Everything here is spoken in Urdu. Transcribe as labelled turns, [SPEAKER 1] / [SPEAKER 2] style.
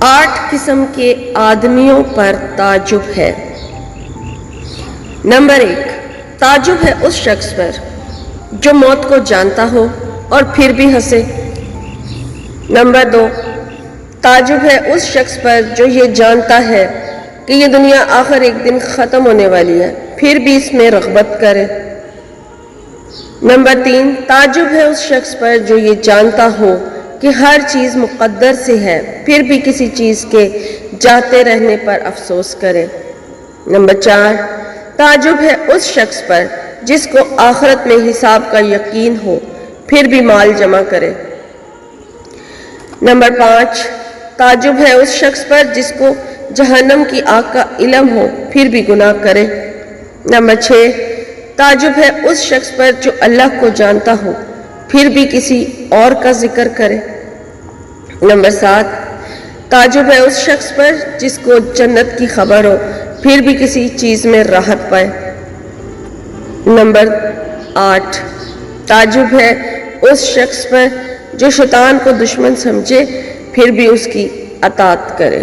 [SPEAKER 1] 8 قسم کے آدمیوں پر تعجب ہے۔ نمبر 1، تعجب ہے اس شخص پر جو موت کو جانتا ہو اور پھر بھی ہنسے۔ نمبر 2، تعجب ہے اس شخص پر جو یہ جانتا ہے کہ یہ دنیا آخر ایک دن ختم ہونے والی ہے، پھر بھی اس میں رغبت کرے۔ نمبر 3، تعجب ہے اس شخص پر جو یہ جانتا ہو کہ ہر چیز مقدر سے ہے، پھر بھی کسی چیز کے جاتے رہنے پر افسوس کرے۔ نمبر 4، تعجب ہے اس شخص پر جس کو آخرت میں حساب کا یقین ہو، پھر بھی مال جمع کرے۔ نمبر 5، تعجب ہے اس شخص پر جس کو جہنم کی آگ کا علم ہو، پھر بھی گناہ کرے۔ نمبر 6، تعجب ہے اس شخص پر جو اللہ کو جانتا ہو، پھر بھی کسی اور کا ذکر کرے۔ نمبر 7، تعجب ہے اس شخص پر جس کو جنت کی خبر ہو، پھر بھی کسی چیز میں راحت پائے۔ نمبر 8، تعجب ہے اس شخص پر جو شیطان کو دشمن سمجھے، پھر بھی اس کی اطاعت کرے۔